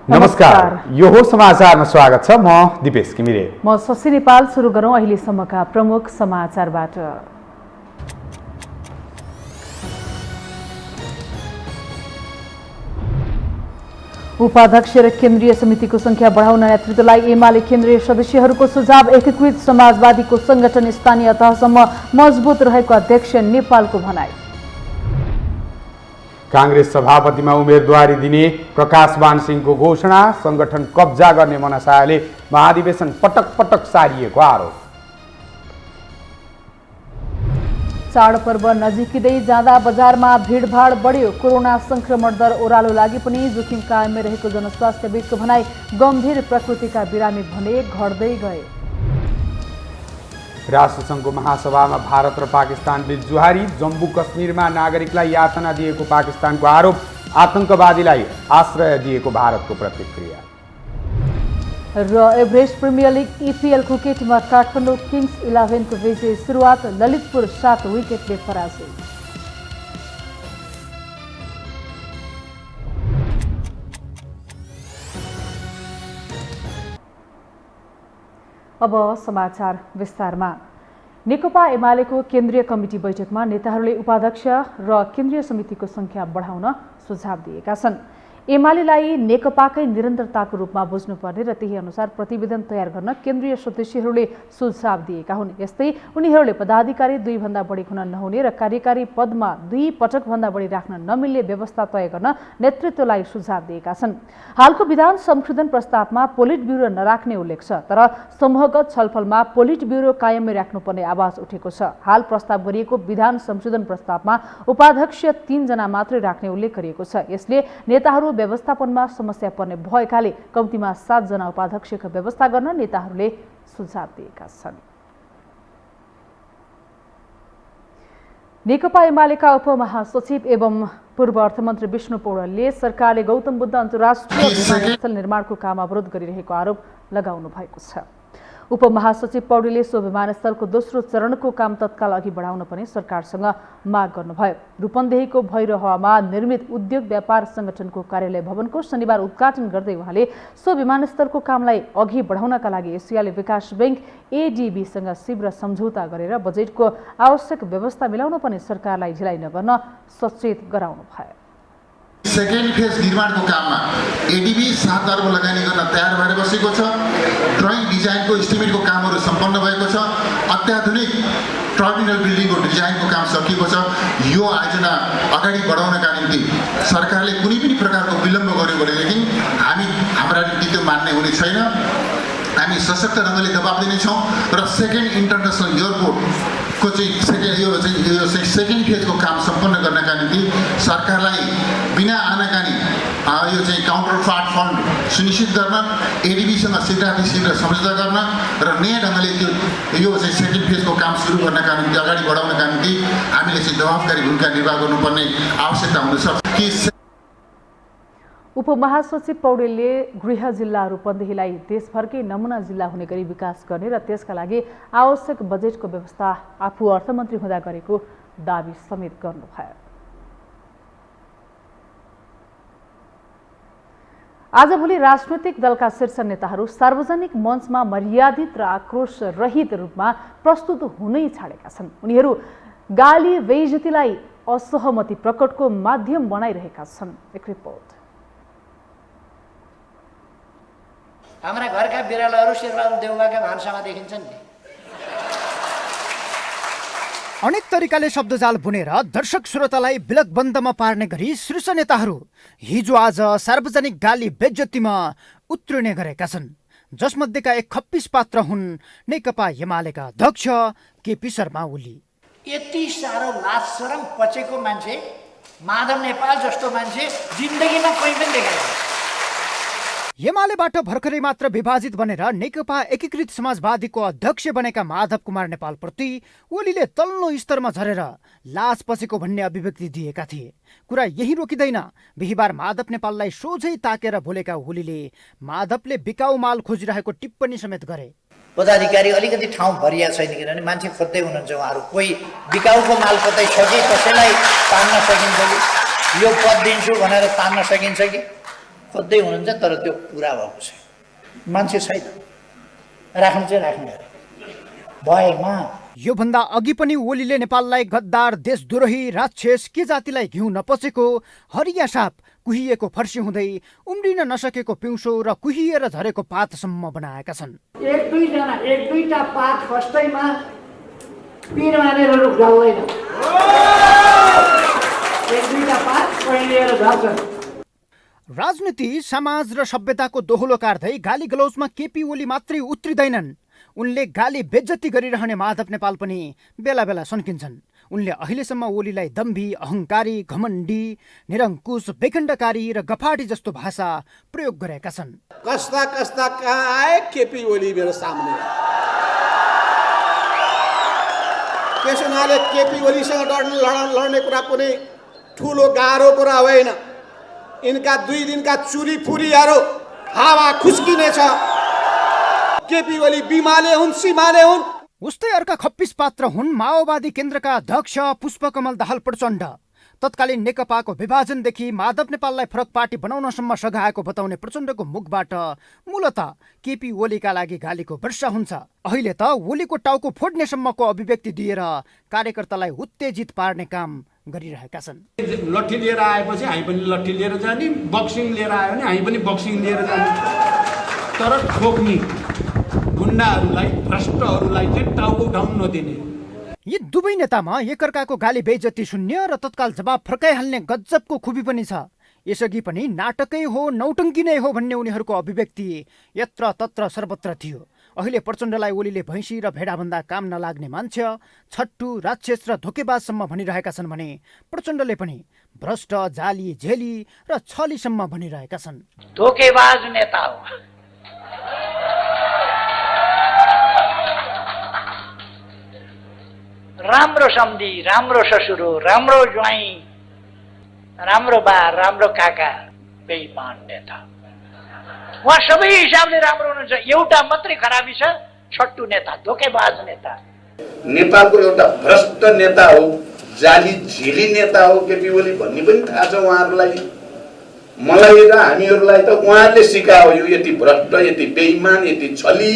नमस्कार, यो हो समाचारमा स्वागत छ। म दिपेश घिमिरे। म शशि नेपाल। सुरु गरौँ अहिलेसम्मका प्रमुख समाचारबाट। उपाध्यक्ष र केन्द्रीय समितिको संख्या बढाउन नेतृत्वलाई एमाले केन्द्रीय सदस्यहरूको सुझाव। एकीकृत समाजवादीको संगठन स्थानीय तहसम्म मजबुत रहेको अध्यक्ष नेपालको भनाई। कांग्रेस सभापतिमा उम्मेदवारी दिने प्रकाशमान सिंहको घोषणा। संगठन कब्जा गर्ने मनसायले महाधिवेशन पटक पटक सारिएको आरोप। चाडपर्व नजिकिँदै जाँदा बजारमा भिडभाड बढ्यो। कोरोना संक्रमण दर ओह्रालो लागि पनि जोखिम कायममै रहेको जनस्वास्थ्यविदको भनाई। गम्भीर प्रकृतिका बिरामी भने घट्दै गए। राष्ट्रसङ्घको महासभामा भारत र पाकिस्तान बीच जुहारी। जम्मू कश्मीरमा नागरिकलाई यातना दिएको पाकिस्तानको आरोप। आतंकवादीलाई आश्रय दिएको भारतको प्रतिक्रिया। र एभरेस्ट प्रिमियर लिग EPL क्रिकेटमा काठमाडौँ किङ्स 11 को विजय सुरुवात। ललितपुर 7 विकेटले पराजय। अब समाचार विस्तारमा। नेकपा एमालेको केन्द्रीय कमिटी बैठकमा नेताहरूले उपाध्यक्ष र केन्द्रीय समितिको संख्या बढाउन सुझाव दिएका छन्। एमालेलाई नेकपाकै निरन्तरताको रूपमा बुझ्नुपर्ने र त्यही अनुसार प्रतिवेदन तयार गर्न केन्द्रीय सदस्यहरूले सुझाव दिएका हुन्। यस्तै उनीहरूले पदाधिकारी 2 भन्दा बढी हुन नहुने र कार्यकारी पदमा 2 पटकभन्दा बढी राख्न नमिल्ने व्यवस्था तय गर्न नेतृत्वलाई सुझाव दिएका छन्। हालको विधान संशोधन प्रस्तावमा पोलिट ब्युरो नराख्ने उल्लेख छ, तर समूहगत छलफलमा पोलिट ब्युरो कायममै राख्नुपर्ने आवाज उठेको छ। हाल प्रस्ताव गरिएको विधान संशोधन प्रस्तावमा उपाध्यक्ष 3 जना मात्रै राख्ने उल्लेख गरिएको छ। यसले नेताहरू व्यवस्थापनमा समस्या पर्ने भएकाले कम्तीमा 7 जना उपाध्यक्षको व्यवस्था गर्न नेताहरूले सुझाव दिएका छन्। नेकपा एमालेका उपमहासचिव एवं पूर्व अर्थमन्त्री विष्णु पौडेलले सरकारले गौतम बुद्ध अन्तर्राष्ट्रिय विमानस्थल निर्माणको काम अवरोध गरिरहेको आरोप लगाउनु भएको छ। उपमहासचिव पौडेलले सो विमानस्थलको दोस्रो चरणको काम तत्काल अघि बढाउन पनि सरकारसँग माग गर्नुभयो। रूपन्देहीको भैरहवामा निर्मित उद्योग व्यापार संगठनको कार्यालय भवनको शनिबार उद्घाटन गर्दै उहाँले सो विमानस्थलको कामलाई अघि बढाउनका लागि एसियाली विकास बैंक ADB-सँग शीघ्र सम्झौता गरेर बजेटको आवश्यक व्यवस्था मिलाउन पनि सरकारलाई ढिलाइ नगर्न सचेत गराउनु भयो। सेकेन्ड फेज निर्माणको काममा ADB 7 अर्ब लगानी गर्न तयार भएर बसेको छ। ड्रइङ डिजाइनको एस्टिमेटको कामहरू सम्पन्न भएको छ। अत्याधुनिक टर्मिनल बिल्डिङको डिजाइनको काम सकिएको छ। यो आयोजना अगाडि बढाउनका निम्ति सरकारले कुनै पनि प्रकारको विलम्ब गर्यो भनेदेखि हाम्रा निम्ति त्यो मान्ने हुने छैन। हामी सशक्त ढङ्गले दबाब दिनेछौँ र सेकेन्ड इन्टरनेसनल एयरपोर्टको चाहिँ सेकेन्ड फेजको काम सम्पन्न गर्नका निम्ति सरकारलाई बिना आनाकानी यो चाहिँ काउन्टर पार्ट फन्ड सुनिश्चित गर्न, ADB-सँग शीघ्र सम्झौता गर्न र नयाँ ढङ्गले यो चाहिँ सेकेन्ड फेजको काम सुरु गर्नका निम्ति अगाडि बढाउनका निम्ति हामीले चाहिँ दबावकारी भूमिका निर्वाह गर्नुपर्ने आवश्यकता हुनसक्छ। उपमहासचिव पौडेलले गृह जिल्ला रूपन्देहीलाई देशभरकै नमुना जिल्ला हुने गरी विकास गर्ने र त्यसका लागि आवश्यक बजेटको व्यवस्था आफू अर्थमन्त्री हुँदा गरेको दाबी समेत गर्नुभयो। आजभोलि राजनैतिक दलका शीर्ष नेताहरू सार्वजनिक मञ्चमा मर्यादित र आक्रोश रहित रूपमा प्रस्तुत हुनै छाडेका छन्। उनीहरू गाली बेइज्जतीलाई असहमति प्रकटको माध्यम बनाइरहेका छन्। एक रिपोर्ट। हाम्रा घरका बिरालोहरू शेरबहादुर देउवाका भान्सामा देखिन्छन् नि। अनेक तरिकाले शब्दजाल बुनेर दर्शक श्रोतालाई बिलकबन्दमा पार्ने गरी शीर्ष नेताहरू हिजो आज सार्वजनिक गाली बेइज्जतीमा उत्रिने गरेका छन्। जसमध्येका एक खप्पिस पात्र हुन् नेकपा एमालेका अध्यक्ष KP शर्मा ओली। यति साह्रो लाज शरम पचेको मान्छे माधव नेपाल जस्तो मान्छे जिन्दगीमा कहीँ पनि देखाएको। एमालेबाट भर्खरै मात्र विभाजित बनेर नेकपा एकीकृत समाजवादीको अध्यक्ष बनेका माधव कुमार नेपाल प्रति ओलीले तल्लो स्तरमा झरेर लाज पसेको भन्ने अभिव्यक्ति दिएका थिए। कुरा यही रोकिँदैन। बिहिबार माधव नेपाललाई सोझै ताकेर बोलेका ओलीले माधवले बिकाउ माल खोजिरहेको टिप्पणी समेत गरे। पदाधिकारी अलिकति ठाउँ भरिया छैन, किनभने मान्छे खोज्दै हुनुहुन्छ उहाँहरू। कोही बिकाउको माल कतै छ कि कसैलाई तान्न सकिन्छ कि यो पद दिन्छु भनेर तान्न सकिन्छ कि खोज्दै हुनुहुन्छ तर त्यो पुरा भएको छ। मान्छे छैन, राख्नु चाहिँ राख्ने अरे भएमा। योभन्दा अघि पनि ओलीले नेपाललाई गद्दार, देशद्रोही, राक्षस, के जातिलाई घिउ नपचेको, हरिया साप, कुहिएको फर्सी हुँदै उम्रिन नसकेको पिउँसो र कुहिएर झरेको पातसम्म बनाएका छन्। एक दुईटा पात खस्दैमा पिर मानेर रुख ढल्दैन, एक दुईटा पात पहिलिएर झर्छन्। राजनीति, समाज र सभ्यताको दोहोलो काट्दै गाली गलौजमा केपी ओली मात्रै उत्रिँदैनन्। उनले गाली बेज्जती गरिरहने माधव नेपाल पनि बेला बेला सन्किन्छन्। उनले अहिलेसम्म ओलीलाई दम्भी, अहङ्कारी, घमण्डी, निरङ्कुश, बेखण्डकारी र गफाडी जस्तो भाषा प्रयोग गरेका छन्। कस्ता कस्ता कहाँ आए केपी ओली मेरो सामने। त्यस हुनाले केपी ओलीसँग लड्ने कुरा कुनै ठुलो गाह्रो कुरा होइन। यिनका 2 दिनका चुरी फुरीहरू हावा खुस्किनेछ। केपी ओली बिमाले हुन्, सीमाले हुन्। उस्तै अर्का खप्पिस पात्र हुन् माओवादी केन्द्रका अध्यक्ष पुष्पकमल दाहाल प्रचण्ड। तत्कालीन नेकपाको विभाजनदेखि माधव नेपाललाई फरक पार्टी बनाउनसम्म सघाएको बताउने प्रचण्डको मुखबाट मूलत केपी ओलीका लागि गालीको वर्षा हुन्छ। अहिले त ओलीको टाउको फोड्नेसम्मको अभिव्यक्ति दिएर कार्यकर्तालाई उत्तेजित पार्ने काम गरिरहेका छन्। लट्ठी लिएर आएपछि हामी पनि लट्ठी लिएर जाने, बक्सिङ लिएर आयो भने हामी पनि बक्सिङ लिएर जाने। तर ठोक्ने गुन्डाहरूलाई, भ्रष्टहरूलाई चाहिँ टाउको उठाउन नदिने। यी दुवै नेतामा एकअर्काको गाली बेइज्जती शून्य र तत्काल जवाब फर्काइहाल्ने गजबको खुबी पनि छ। यसअघि पनि नाटकै हो, नौटङ्की नै हो भन्ने उनीहरूको अभिव्यक्ति यत्र तत्र सर्वत्र थियो। अहिले प्रचण्डलाई ओलीले भैँसी र भेडाभन्दा काम नलाग्ने मान्छे, छट्टु, राक्षस र धोकेबाजसम्म भनिरहेका छन् भने प्रचण्डले पनि भ्रष्ट, जाली, झेली र छलीसम्म भनिरहेका छन्। धोकेबाज नेता हो, राम्रो सम्धी, राम्रो ससुर, राम्रो ज्वाइँ, राम्रो बा, राम्रो काका, बेइमान नेता। उहाँ सबै हिसाबले राम्रो हुनुहुन्छ। एउटा मात्रै खराबी छ, छट्टु नेता, धोकेबाज नेता। नेपालको एउटा भ्रष्ट नेता हो, जाली झेली नेता हो केपी ओली भन्ने पनि थाहा छ उहाँहरूलाई। मलाई र हामीहरूलाई त उहाँहरूले सिकायो यो यति भ्रष्ट, यति बेइमान, यति छली।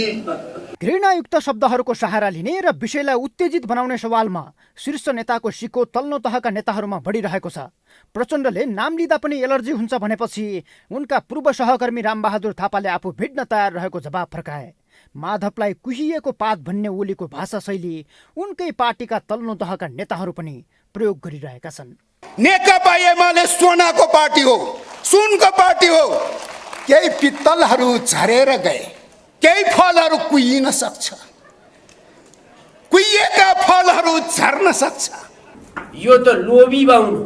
घृणायुक्त शब्दहरूको सहारा लिने र विषयलाई उत्तेजित बनाउने सवालमा शीर्ष नेताको सिको तल्लो तहका नेताहरूमा बढिरहेको छ। प्रचण्डले नाम लिँदा पनि एलर्जी हुन्छ भनेपछि उनका पूर्व सहकर्मी रामबहादुर थापाले आफू भिड्न तयार रहेको जवाब फर्काए। माधवलाई कुहिएको पात भन्ने ओलीको भाषा शैली उनकै पार्टीका तल्लो तहका नेताहरू पनि प्रयोग गरिरहेका छन्। नेकपा एमाले सोनाको पार्टी हो, सुनको पार्टी हो। केही पित्तलहरू झरेर गए, केही फलहरू कुहिन सक्छ, कुहिएका फलहरू झर्न सक्छ। यो त लोभी बाउनु।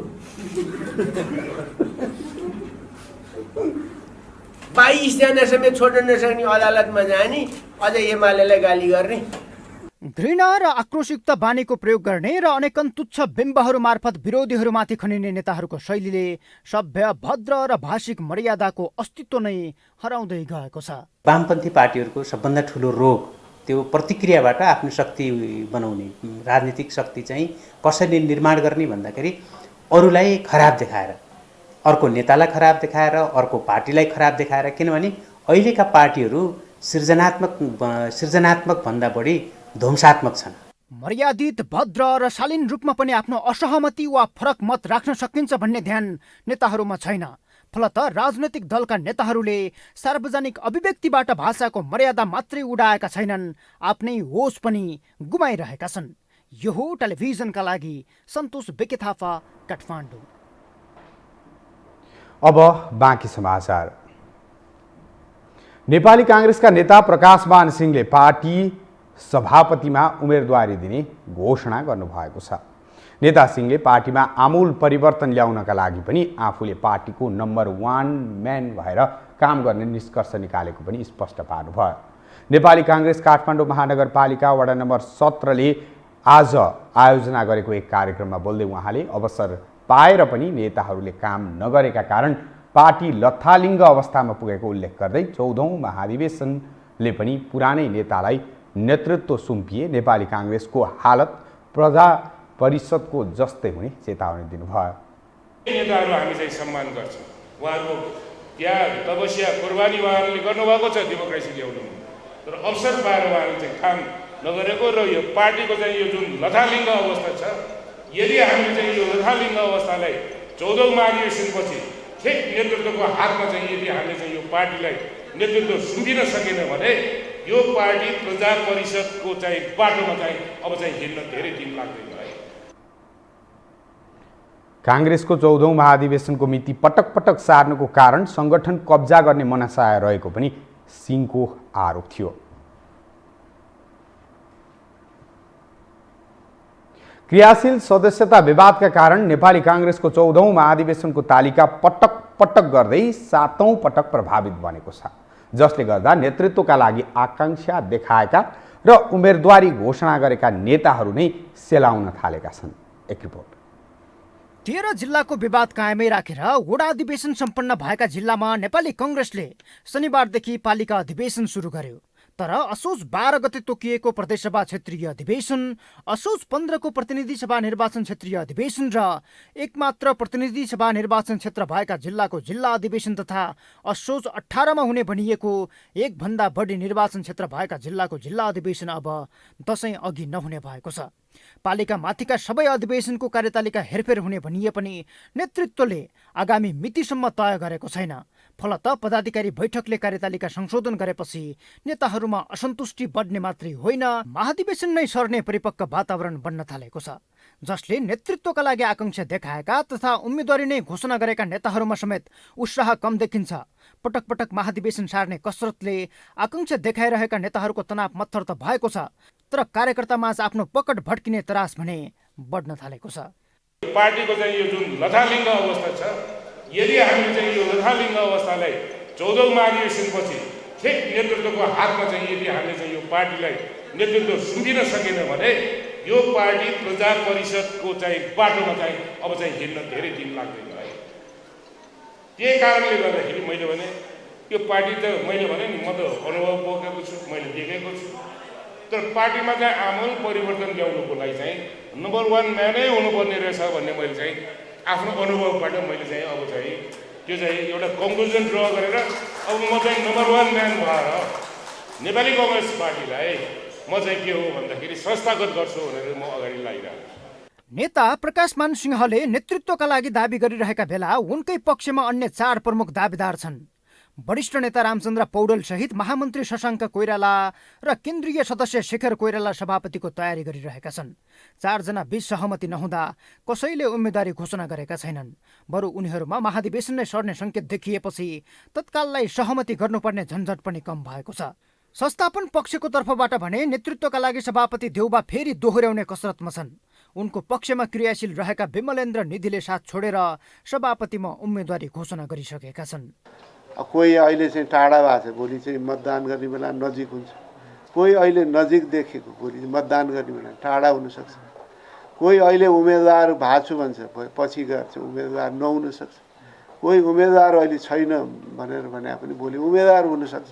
22 जना समेत छोड्न नसक्ने अदालतमा जाने, अझ एमालेलाई गाली गर्ने। घृणा र आक्रोशयुक्त बानीको प्रयोग गर्ने र अनेकन तुच्छ बिम्बहरू मार्फत विरोधीहरूमाथि खनिने नेताहरूको शैलीले सभ्य, भद्र र भाषिक मर्यादाको अस्तित्व नै हराउँदै गएको छ। वामपन्थी पार्टीहरूको सबभन्दा ठुलो रोग त्यो प्रतिक्रियाबाट आफ्नो शक्ति बनाउने, राजनीतिक शक्ति चाहिँ कसरी निर्माण गर्ने भन्दाखेरि अरूलाई खराब देखाएर, अर्को नेतालाई खराब देखाएर, अर्को पार्टीलाई खराब देखाएर। किनभने अहिलेका पार्टीहरू सृजनात्मक भन्दा बढी ध्वंसात्मक छन्। मर्यादित, भद्र र शालीन रूपमा पनि आफ्नो असहमति वा फरक मत राख्न सकिन्छ भन्ने ध्यान नेताहरूमा छैन। फलत राजनैतिक दलका नेताहरूले सार्वजनिक अभिव्यक्तिबाट भाषाको मर्यादा मात्रै उडाएका छैनन्, आफ्नै होस पनि गुमाइरहेका छन्। यो हो टेलिभिजनका लागि सन्तोष बेके थापा, काठमाडौँ। अब बाँकी समाचार। नेपाली काङ्ग्रेसका नेता प्रकाशमान सिंहले पार्टी सभापतिमा उम्मेदवारी दिने घोषणा गर्नुभएको छ। नेता सिंहले पार्टीमा आमूल परिवर्तन ल्याउनका लागि पनि आफूले पार्टीको नम्बर 1 म्यान भएर काम गर्ने निष्कर्ष निकालेको पनि स्पष्ट पार्नुभयो। नेपाली काङ्ग्रेस काठमाडौँ महानगरपालिका वडा नम्बर 17 ले आज आयोजना गरेको एक कार्यक्रममा बोल्दै उहाँले अवसर पाएर पनि नेताहरूले काम नगरेका कारण पार्टी लथालिङ्ग अवस्थामा पुगेको उल्लेख गर्दै 14औं महाधिवेशनले पनि पुरानै नेतालाई नेतृत्व सुम्पिए नेपाली काङ्ग्रेसको हालत प्रजा परिषदको जस्तै हुने चेतावनी दिनुभयो। नेताहरू हामी चाहिँ सम्मान गर्छौँ, उहाँहरूको त्याग तपस्या कुर्बानी उहाँहरूले गर्नुभएको छ डेमोक्रेसी ल्याउनुमा, तर अवसर पाएर उहाँहरूले चाहिँ काम नगरेको र यो पार्टीको चाहिँ यो जुन लथालिङ्ग अवस्था छ, यदि हामीले चाहिँ यो लथालिङ्ग अवस्थालाई 14औं महाधिवेशनपछि ठिक नेतृत्वको हातमा चाहिँ यदि हामीले चाहिँ यो पार्टीलाई नेतृत्व सुम्पिन सकेन भने यो पार्टी प्रजा परिषदको चाहिँ बाटोमा चाहिँ अब चाहिँ हिँड्न धेरै दिन लाग्दैन। काङ्ग्रेसको 14औं महाधिवेशनको मिति पटक पटक सार्नुको कारण संगठन कब्जा गर्ने मनसाय रहेको पनि सिंहको आरोप थियो। क्रियाशील सदस्यता विवादका कारण नेपाली काङ्ग्रेसको 14औं महाधिवेशनको तालिका पटक पटक गर्दै 7औं पटक प्रभावित बनेको छ, जसले गर्दा नेतृत्वका लागि आकांक्षा देखाएका र उम्मेदवारी घोषणा गरेका नेताहरू नै सेलाउन थालेका छन्। एक रिपोर्ट। 13 जिल्लाको विवाद कायमै राखेर वडा अधिवेशन सम्पन्न भएका जिल्लामा नेपाली कांग्रेसले शनिबारदेखि पालिका अधिवेशन सुरु गर्यो। तर असोज 12 गते तोकिएको प्रदेशसभा क्षेत्रीय अधिवेशन, असोज 15 को प्रतिनिधि सभा निर्वाचन क्षेत्रीय अधिवेशन र एकमात्र प्रतिनिधि सभा निर्वाचन क्षेत्र भएका जिल्लाको जिल्ला अधिवेशन तथा असोज 18 मा हुने भनिएको एक भन्दा बढी निर्वाचन क्षेत्र भएका जिल्लाको जिल्ला अधिवेशन अब दशैं अघि नहुने भएको छ। पालिका माथिका सबै अधिवेशनको कार्यतालिका हेरफेर हुने भनिए पनि नेतृत्वले आगामी मितिसम्म तय गरेको छैन। फलत पदाधिकारी बैठकले कार्यतालिका संशोधन गरेपछि नेताहरूमा असन्तुष्टि बढ्ने मात्रै होइन, महाधिवेशन नै सर्ने परिपक्व वातावरण बन्न थालेको छ, जसले नेतृत्वका लागि आकांक्षा देखाएका तथा उम्मेदवारी नै घोषणा गरेका नेताहरूमा समेत उत्साह कम देखिन्छ। पटक पटक महाधिवेशन सार्ने कसरतले आकांक्षा देखाइरहेका नेताहरूको तनाव मत्थर त भएको छ, तर कार्यकर्तामाझ आफ्नो पकड भड्किने त्रास भने बढ्न थालेको छ। पार्टीको चाहिँ यो जुन लथालिङ्ग अवस्था छ, यदि हामीले चाहिँ यो लथालिङ्ग अवस्थालाई 14औं महाधिवेशनपछि ठिक नेतृत्वको हातमा चाहिँ यदि हामीले चाहिँ यो पार्टीलाई नेतृत्व सुम्पिन सकेन भने यो पार्टी प्रजा परिषदको चाहिँ बाटोमा चाहिँ अब चाहिँ हिँड्न धेरै दिन लाग्दैन। त्यही कारणले गर्दाखेरि मैले भने यो पार्टी त मैले भने नि म त अनुभव बोकेको छु, मैले देखेको छु, तर पार्टीमा चाहिँ आमूल परिवर्तन ल्याउनुको लागि चाहिँ नम्बर 1 म्यानै हुनुपर्ने रहेछ भन्ने मैले चाहिँ आफ्नो अनुभवबाट मैले चाहिँ अब चाहिँ त्यो चाहिँ एउटा कन्क्लुजन ड्र गरेर अब म चाहिँ नम्बर 1 म्यान भएर नेपाली कांग्रेस पार्टीलाई म चाहिँ के हो भन्दाखेरि संस्थागत गर्छु भनेर म अगाडि लागिरहेको छु। नेता प्रकाशमान सिंहले नेतृत्वका लागि दाबी गरिरहेका बेला उनकै पक्षमा अन्य 4 प्रमुख दाबीदार छन्। वरिष्ठ नेता रामचन्द्र पौडेल सहित महामन्त्री शशाङ्क कोइराला र केन्द्रीय सदस्य शेखर कोइराला सभापतिको तयारी गरिरहेका छन्। 4 जना बीच सहमति नहुँदा कसैले उम्मेदवारी घोषणा गरेका छैनन्। बरु उनीहरूमा महाधिवेशन नै सर्ने संकेत देखिएपछि तत्काललाई सहमति गर्नुपर्ने झन्झट पनि कम भएको छ। संस्थापन पक्षको तर्फबाट भने नेतृत्वका लागि सभापति देउबा फेरि दोहोर्याउने कसरतमा छन्। उनको पक्षमा क्रियाशील रहेका विमलेन्द्र निधिले साथ छोडेर सभापतिमा उम्मेदवारी घोषणा गरिसकेका छन्। कोही अहिले चाहिँ टाढा भएको छ, भोलि चाहिँ मतदान गर्ने बेला नजिक हुन्छ। कोही अहिले नजिक देखेको भोलि मतदान गर्ने बेला टाढा हुनसक्छ। कोही अहिले उम्मेदवार भएको छु भन्छ, पछि गएर चाहिँ उम्मेदवार नहुन सक्छ। कोही उम्मेदवार अहिले छैन भनेर भने पनि भोलि उम्मेदवार हुनसक्छ।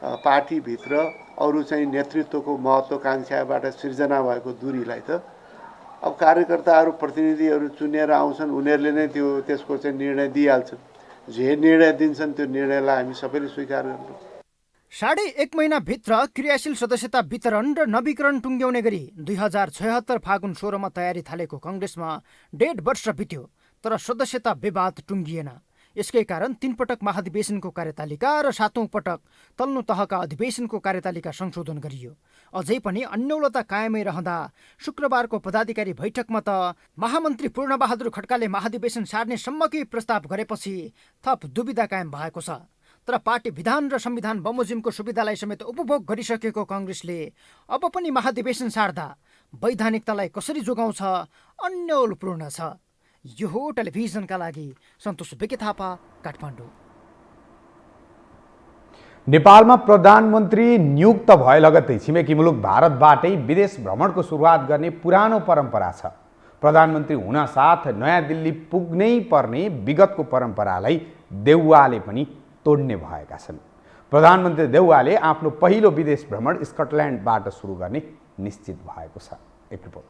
पार्टीभित्र अरू चाहिँ नेतृत्वको महत्त्वाकांक्षाबाट सिर्जना भएको दूरीलाई त अब कार्यकर्ताहरू प्रतिनिधिहरू चुनेर आउँछन्, उनीहरूले नै त्यसको चाहिँ निर्णय दिइहाल्छन्। जे निर्णय दिन्छन् त्यो निर्णयलाई हामी सबैले स्वीकार गर्छौँ। 1.5 महिनाभित्र क्रियाशील सदस्यता वितरण र नवीकरण टुङ्ग्याउने गरी 2076 फागुन 16 मा तयारी थालेको कांग्रेसमा 1.5 वर्ष बित्यो, तर सदस्यता विवाद टुङ्गिएन। यसकै कारण 3 पटक महाधिवेशनको कार्यतालिका र 7औं पटक तल्लो तहका अधिवेशनको कार्यतालिका संशोधन गरियो। अझै पनि अन्यौलता कायमै रहँदा शुक्रबारको पदाधिकारी बैठकमा त महामन्त्री पूर्णबहादुर खड्काले महाधिवेशन सार्ने सम्मकै प्रस्ताव गरेपछि थप दुविधा कायम भएको छ। तर पार्टी विधान र संविधान बमोजिमको सुविधालाई समेत उपभोग गरिसकेको कांग्रेसले अब पनि महाधिवेशन सार्दा वैधानिकतालाई कसरी जोगाउँछ अन्यलपूर्ण छ। यो हो टेलिभिजनका लागि सन्तोष बेके थापा, काठमाडौँ। नेपालमा प्रधानमन्त्री नियुक्त भए लगत्तै छिमेकी मुलुक भारतबाटै विदेश भ्रमणको सुरुवात गर्ने पुरानो परम्परा छ। प्रधानमन्त्री हुन साथ नयाँ दिल्ली पुग्नै पर्ने विगतको परम्परालाई देउवाले पनि तोड्ने भएका छन्। प्रधानमन्त्री देउवाले आफ्नो पहिलो विदेश भ्रमण स्कटल्यान्डबाट सुरु गर्ने निश्चित भएको छ। एक रिपोर्ट।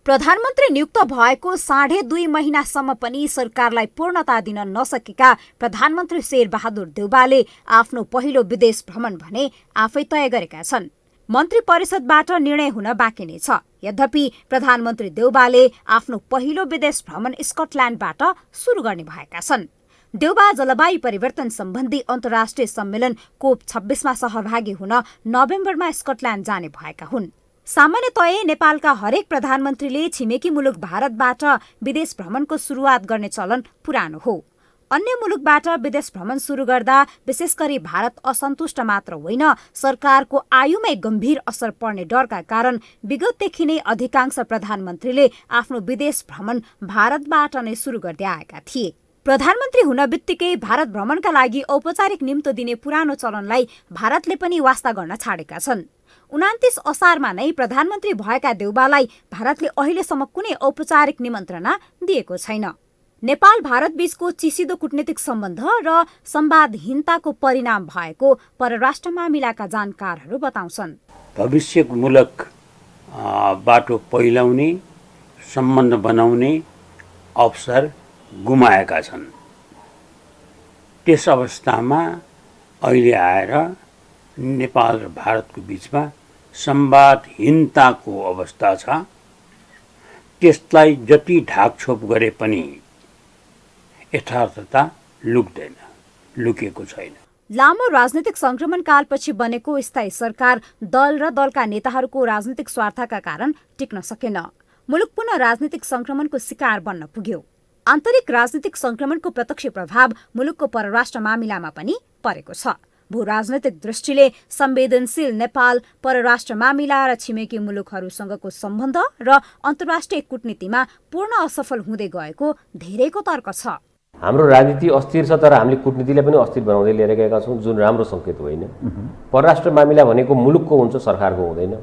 प्रधानमन्त्री नियुक्त भएको 2.5 महिनासम्म पनि सरकारलाई पूर्णता दिन नसकेका प्रधानमन्त्री शेरबहादुर देउवाले आफ्नो पहिलो विदेश भ्रमण भने आफै तय गरेका छन्। मन्त्री परिषदबाट निर्णय हुन बाँकी नै छ। यद्यपि प्रधानमन्त्री देउवाले आफ्नो पहिलो विदेश भ्रमण स्कटल्याण्डबाट सुरु गर्ने भएका छन्। देउवा जलवायु परिवर्तन सम्बन्धी अन्तर्राष्ट्रिय सम्मेलन कोप 26मा सहभागी हुन नोभेम्बरमा स्कटल्याण्ड जाने भएका हुन्। सामान्यतया नेपालका हरेक प्रधानमन्त्रीले छिमेकी मुलुक भारतबाट विदेश भ्रमणको सुरुवात गर्ने चलन पुरानो हो। अन्य मुलुकबाट विदेश भ्रमण सुरु गर्दा विशेष गरी भारत असन्तुष्ट मात्र होइन, सरकारको आयुमै गम्भीर असर पर्ने डरका कारण विगतदेखि नै अधिकांश प्रधानमन्त्रीले आफ्नो विदेश भ्रमण भारतबाट नै सुरु गर्दै आएका थिए। प्रधानमन्त्री हुन बित्तिकै भारत भ्रमणका लागि औपचारिक निम्तो दिने पुरानो चलनलाई भारतले पनि वास्ता गर्न छाडेका छन्। 29 असारमा नै प्रधानमन्त्री भएका देउवालाई भारतले अहिलेसम्म कुनै औपचारिक निमन्त्रणा दिएको छैन। नेपाल भारत बीचको चिसिदो कूटनीतिक सम्बन्ध र संवादहीनताको परिणाम भएको परराष्ट्र मामिलाका जानकारहरू बताउँछन्। भविष्यमूलक बाटो पहिलाउने, सम्बन्ध बनाउने अवसर गुमाएका छन्। त्यस अवस्थामा अहिले आएर नेपाल र भारतको बिचमा संवादहीनताको अवस्था छ। त्यसलाई जति ढाकछोप गरे पनि यथार्थता लुक्दैन, लुकेको छैन। लामो राजनीतिक संक्रमण कालपछि बनेको स्थायी सरकार दल र दलका नेताहरूको राजनीतिक स्वार्थका कारण टिक्न सकेन। मुलुक पुनः राजनीतिक संक्रमणको शिकार बन्न पुग्यो। आन्तरिक राजनीतिक संक्रमणको प्रत्यक्ष प्रभाव मुलुकको परराष्ट्र मामिलामा पनि परेको छ। भू राजनैतिक दृष्टिले संवेदनशील नेपाल परराष्ट्र मामिला र छिमेकी मुलुकहरूसँगको सम्बन्ध र अन्तर्राष्ट्रिय कूटनीतिमा पूर्ण असफल हुँदै गएको धेरैको तर्क छ। हाम्रो राजनीति अस्थिर छ, तर हामीले कूटनीतिलाई पनि अस्थिर बनाउँदै लिएर गएका छौँ, जुन राम्रो सङ्केत होइन। परराष्ट्र मामिला भनेको मुलुकको हुन्छ, सरकारको हुँदैन।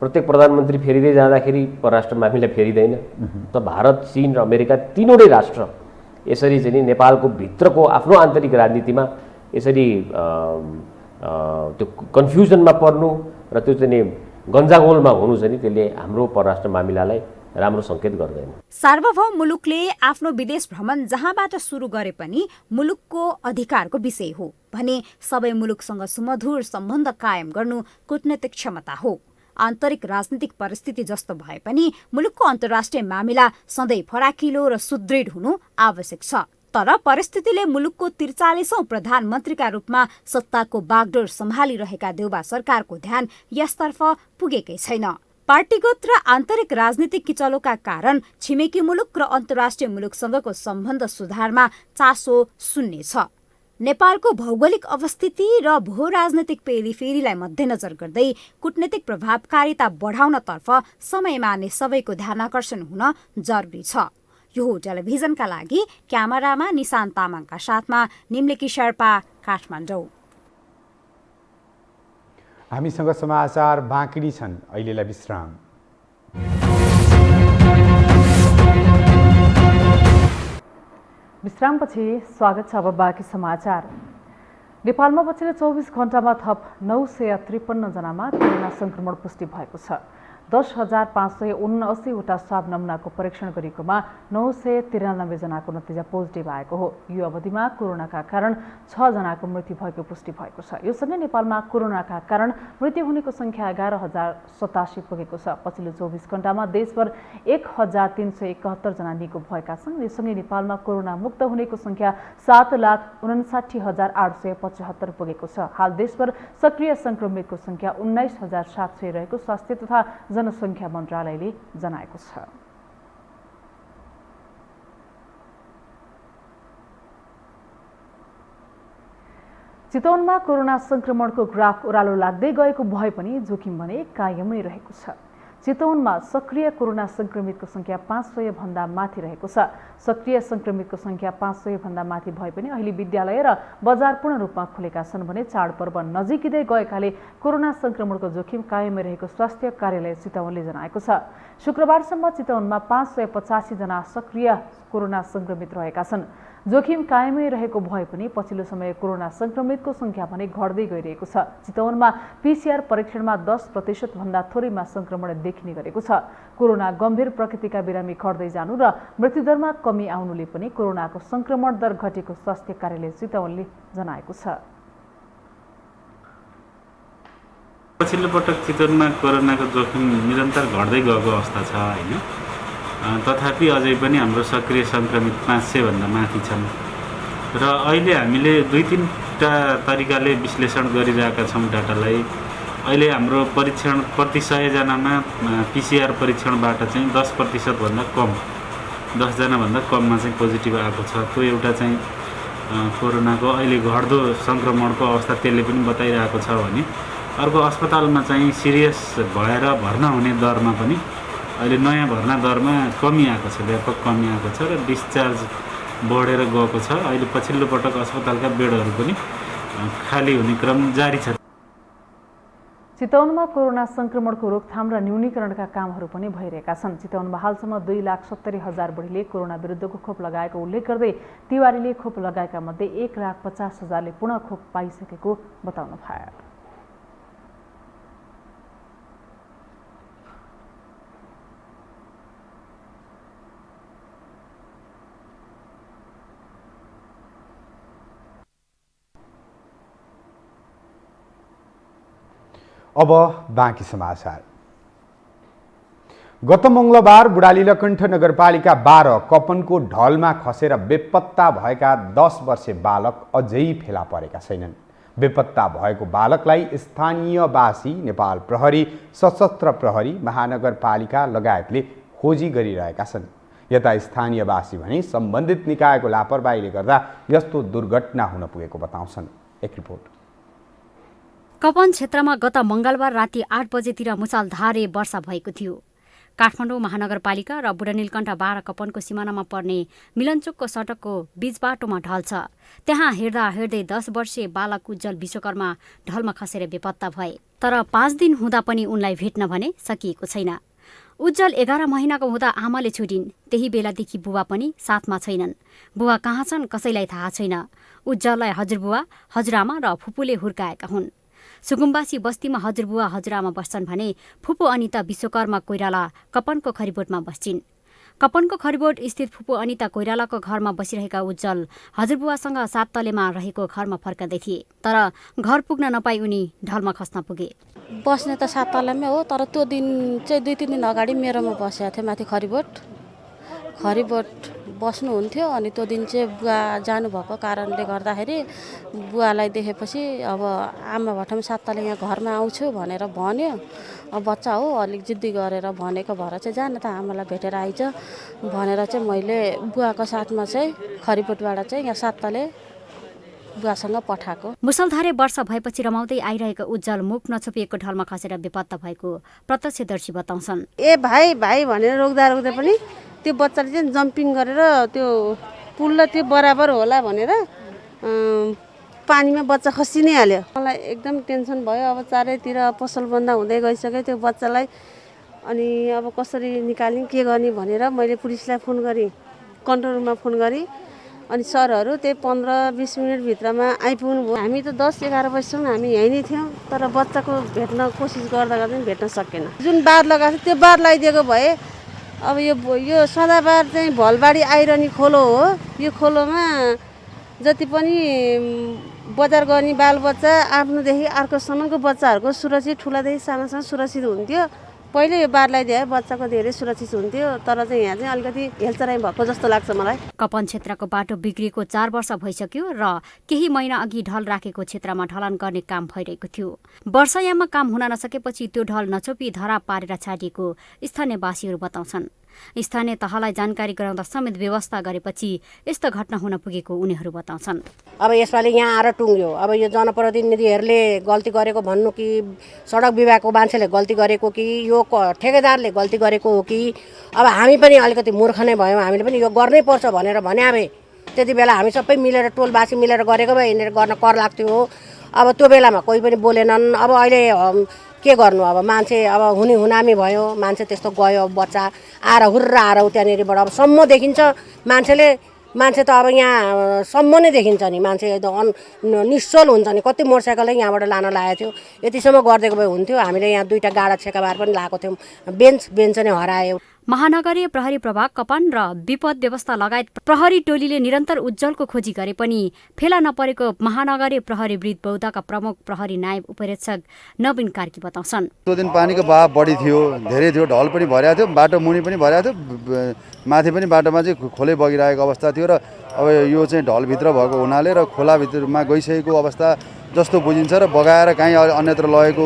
प्रत्येक प्रधानमन्त्री फेरिँदै जाँदाखेरि परराष्ट्र मामिला फेरिँदैन। त भारत, चीन र अमेरिका तीनवटै राष्ट्र यसरी चाहिँ नेपालको भित्रको आफ्नो आन्तरिक राजनीतिमा यसरी त्यो कन्फ्युजनमा पर्नु र त्यो चाहिँ गन्जागोलमा हुनु चाहिँ त्यसले हाम्रो परराष्ट्र मामिलालाई राम्रो सङ्केत गर्दैन। सार्वभौम मुलुकले आफ्नो विदेश भ्रमण जहाँबाट सुरु गरे पनि मुलुकको अधिकारको विषय हो भने सबै मुलुकसँग सुमधुर सम्बन्ध कायम गर्नु कूटनीतिक क्षमता हो। आन्तरिक राजनीतिक परिस्थिति जस्तो भए पनि मुलुकको अन्तर्राष्ट्रिय मामिला सधैँ फराकिलो र सुदृढ हुनु आवश्यक छ। तर परिस्थितिले मुलुकको 43औं प्रधानमन्त्रीका रूपमा सत्ताको बागडोर सम्हालिरहेका देउवा सरकारको ध्यान यसतर्फ पुगेकै छैन। पार्टीगत र आन्तरिक राजनीतिक किचलोका कारण छिमेकी मुलुक र अन्तर्राष्ट्रिय मुलुकसँगको सम्बन्ध सुधारमा चासो शून्य छ। नेपालको भौगोलिक अवस्थिति र भू राजनैतिक पेरिफेरीलाई मध्यनजर गर्दै कूटनीतिक प्रभावकारिता बढाउनतर्फ समयमा नै सबैको ध्यानाकर्षण हुन जरुरी छ। यो टेलिभिजनका लागि क्यामेरामा निशान्त तामाङका साथमा निम्लिकी शेर्पा, काठमाडौँ। हामीसँग समाचार बाँकी छन्, अहिलेलाई विश्राम। विश्रामपछि स्वागत छ। अब बाँकी समाचार। नेपालमा पछिल्लो 24 घण्टामा थप 953 जनामा कोरोना संक्रमण पुष्टि भएको छ। 10,579 वटा स्वाब नमुनाको परीक्षण गरिएकोमा 993 जनाको नतिजा पोजिटिभ आएको हो। यो अवधिमा कोरोनाका कारण 6 जनाको मृत्यु भएको पुष्टि भएको छ। यो सँगै नेपालमा कोरोनाका कारण मृत्यु हुनेको संख्या 11,087 पुगेको छ। पछिल्लो 24 घण्टामा देशभर 1,371 जना निको भएका छन्। यससँगै नेपालमा कोरोना मुक्त हुनेको संख्या 7,59,875 पुगेको छ। हाल देशभर सक्रिय संक्रमितको संख्या 19,700 रहेको स्वास्थ्य तथा जनसङ्ख्या मन्त्रालयले जनाएको छ। चितवनमा कोरोना संक्रमणको ग्राफ ओह्रालो लाग्दै गएको भए पनि जोखिम भने कायमै रहेको छ। चितवनमा सक्रिय कोरोना संक्रमितको संख्या 500 भन्दा माथि रहेको छ। सक्रिय संक्रमितको संख्या 500 भन्दा माथि भए पनि अहिले विद्यालय र बजार पूर्ण रूपमा खुलेका छन् भने चाडपर्व नजिकिँदै गएकाले कोरोना संक्रमणको जोखिम कायमै रहेको स्वास्थ्य कार्यालय चितवनले जनाएको छ। शुक्रबारसम्म चितवनमा 585 जना सक्रिय कोरोना संक्रमित रहेका छन्। जोखिम कायमै रहेको भए पनि पछिल्लो समय कोरोना संक्रमितको संख्या भने घट्दै गइरहेको छ। चितवनमा पीसीआर परीक्षणमा 10% भन्दा थोरैमा संक्रमण देखिने गरेको छ। कोरोना गम्भीर प्रकृतिका बिरामी घट्दै जानु र मृत्युदरमा कमी आउनुले पनि कोरोनाको संक्रमण दर घटेको स्वास्थ्य कार्यालय चितवनले जनाएको छ। पछिल्लो पटक चितवनमा कोरोनाको जोखिम निरन्तर घट्दै गएको अवस्था छ हैन। तथापि अझै पनि हाम्रो सक्रिय सङ्क्रमित 500 भन्दा माथि छन् र अहिले हामीले 2-3टा तरिकाले विश्लेषण गरिरहेका छौँ डाटालाई। अहिले हाम्रो परीक्षण प्रति 100 जनामा पीसीआर परीक्षणबाट चाहिँ 10% भन्दा कम, 10 जना भन्दा कममा चाहिँ पोजिटिभ आएको छ। त्यो एउटा चाहिँ कोरोनाको अहिले घट्दो सङ्क्रमणको अवस्था त्यसले पनि बताइरहेको छ भने अर्को अस्पतालमा चाहिँ सिरियस भएर भर्ना हुने दरमा पनि अहिले नयाँ भर्ना दरमा कमी आएको छ, व्यापक कमी आएको छ र डिस्चार्ज बढेर गएको छ। अहिले पछिल्लो पटक अस्पतालका बेडहरू पनि खाली हुने क्रम जारी छ। चितवनमा कोरोना संक्रमणको रोकथाम र न्यूनीकरणका कामहरू पनि भइरहेका छन्। चितवनमा हालसम्म 2,70,000 बढीले कोरोना विरुद्धको खोप लगाएको उल्लेख गर्दै तिवारीले खोप लगाएका मध्ये 1,50,000ले पुनः खोप पाइसकेको बताउनु भयो। अब बाँकी समाचार। गत मंगलबार बुढालीलकण्ठ नगरपालिका 12 कपनको ढलमा खसेर बेपत्ता भएका 10 वर्षीय बालक अझै फेला परेका छैनन्। बेपत्ता भएको बालकलाई स्थानीयवासी, नेपाल प्रहरी, सशस्त्र प्रहरी, महानगरपालिका लगायतले खोजी गरिरहेका छन्। यता स्थानीयवासी भने सम्बन्धित निकायको लापरवाहीले गर्दा यस्तो दुर्घटना हुन पुगेको बताउँछन्। एक रिपोर्ट। कपन क्षेत्रमा गत मंगलबार राति 8 बजेतिर मुसलधारे वर्षा भएको थियो। काठमाडौँ महानगरपालिका र बुढानीलकण्ठ 12 कपनको सिमानामा पर्ने मिलनचोकको सडकको बीच बाटोमा ढल छ। त्यहाँ हिँड्दा हिँड्दै 10 वर्षीय बालक उज्जवल विश्वकर्मा ढलमा खसेर बेपत्ता भए। तर 5 दिन हुँदा पनि उनलाई भेट्न भने सकिएको छैन। उज्जवल 11 महिनाको हुँदा आमाले छुटिन्। त्यही बेलादेखि बुबा पनि साथमा छैनन्। बुबा कहाँ छन् कसैलाई थाहा छैन। उज्जवललाई हजुरबुवा, हजुरआमा र फुपूले हुर्काएका हुन्। सुकुम्बासी बस्तीमा हजुरबुवा हजुरआमा बस्छन् भने फुपू अनिता विश्वकर्मा कोइराला कपनको खरिबोटमा बस्छिन्। कपनको खरिबोट स्थित फुपू अनिता कोइरालाको घरमा बसिरहेका उज्जवल हजुरबुवासँग 7 तलेमा रहेको घरमा फर्कँदै थिए। तर घर पुग्न नपाई उनी ढलमा खस्न पुगे। बस्ने त 7 तलेमै हो, तर त्यो दिन चाहिँ 2-3 दिन अगाडि मेरोमा बसेको थियो माथि खरिबोट बस्नुहुन्थ्यो। अनि त्यो दिन चाहिँ बुवा जानुभएको कारणले गर्दाखेरि बुवालाई देखेपछि अब आमाबाट 7 तले यहाँ घरमा आउँछु भनेर भन्यो। अब बच्चा हो अलिक जिद्दी गरेर भनेको भएर चाहिँ जान त आमालाई भेटेर आइज भनेर चाहिँ मैले बुवाको साथमा चाहिँ खरिबोटबाट चाहिँ यहाँ 7 तले बुवासँग पठाएको। मुसलधारे वर्षा भएपछि रमाउँदै आइरहेको उज्जवल मुख नछोपिएको ढलमा खसेर बेपत्ता भएको प्रत्यक्षदर्शी बताउँछन्। ए भाइ भाइ भनेर रोक्दा पनि त्यो बच्चाले चाहिँ जम्पिङ गरेर त्यो पुल र त्यो बराबर होला भनेर पानीमा बच्चा खसि नै हाल्यो। मलाई एकदम टेन्सन भयो। अब चारैतिर पसल बन्द हुँदै गइसक्यो त्यो बच्चालाई। अनि अब कसरी निकाल्ने के गर्ने भनेर मैले पुलिसलाई फोन गरेँ, कन्ट्रोल रुममा फोन गरेँ। अनि सरहरू त्यही 15-20 मिनटभित्रमा आइपुग्नु भयो। हामी त 10-11 बजीसम्म हामी यहीँ नै थियौँ, तर बच्चाको भेट्न कोसिस गर्दा पनि भेट्न सकेन। जुन बार लगाएको थियो त्यो बार लगाइदिएको भए अब यो सदाबार चाहिँ भलबाडी आइरहने खोलो हो। यो खोलोमा जति पनि बजार गर्ने बालबच्चा आफ्नोदेखि अर्कोसम्मको बच्चाहरूको सुरक्षित, ठुलादेखि सानोसम्म सुरक्षित हुन्थ्यो। पहिले यो बार लगाइदिए बच्चाको धेरै सुरक्षित हुन्थ्यो। तर चाहिँ यहाँ चाहिँ अलिकति हेलचराइ भएको जस्तो लाग्छ मलाई। कपन क्षेत्रको बाटो बिग्रिएको 4 वर्ष भइसक्यो र केही महिना अघि ढल राखेको क्षेत्रमा ढलान गर्ने काम भइरहेको थियो। वर्षायाममा काम हुन नसकेपछि त्यो ढल नछोपी धराप पारेर छाडिएको स्थानीयवासीहरू बताउँछन्। स्थानीय तहलाई जानकारी गराउँदा समेत व्यवस्था गरेपछि यस्तो घटना हुन पुगेको उनीहरू बताउँछन्। अब यसपालि यहाँ आएर टुङ्ग्यो। अब यो जनप्रतिनिधिहरूले गल्ती गरेको भन्नु कि सडक विभागको मान्छेले गल्ती गरेको कि यो ठेकेदारले गल्ती गरेको हो कि अब हामी पनि अलिकति मूर्ख नै भयौँ। हामीले पनि यो गर्नै पर्छ भनेर भने अब त्यति बेला हामी सबै मिलेर टोलवासी मिलेर गरेको भए यिनीहरू गर्न कर लाग्थ्यो हो। अब त्यो बेलामा कोही पनि बोलेनन्। अब अहिले के गर्नु, अब मान्छे अब हुनामी भयो, मान्छे त्यस्तो गयो, बच्चा आएर हुर्र आएर त्यहाँनिरबाट अब सम्म देखिन्छ मान्छे त अब यहाँ सम्म नै देखिन्छ नि, मान्छे एकदम निश्चल हुन्छ नि। कति मोटरसाइकलै यहाँबाट लान लागेको थियो, यतिसम्म गरिदिएको भए हुन्थ्यो। हामीले यहाँ 2टा गाडा छेकाबार पनि लगाएको थियौँ, बेन्च नै हरायो। महानगरीय प्रहरी प्रभाग कपान र विपद व्यवस्था लगायत प्रहरी टोलीले निरन्तर उज्जवलको खोजी गरे पनि फेला नपरेको महानगरीय प्रहरी वृत्त बौद्धका प्रमुख प्रहरी नायब उपरीक्षक नवीन कार्की बताउँछन्। त्यो दिन पानीको बहाव बढी थियो, धेरै थियो, ढल पनि भरिएको थियो, बाटो मुनि पनि भरिएको थियो, माथि पनि बाटोमा चाहिँ खोले बगिरहेको अवस्था थियो। र अब यो चाहिँ ढलभित्र भएको हुनाले र खोलाभित्रमा गइसकेको अवस्था जस्तो बुझिन्छ र बगाएर कहीँ अन्यत्र लगेको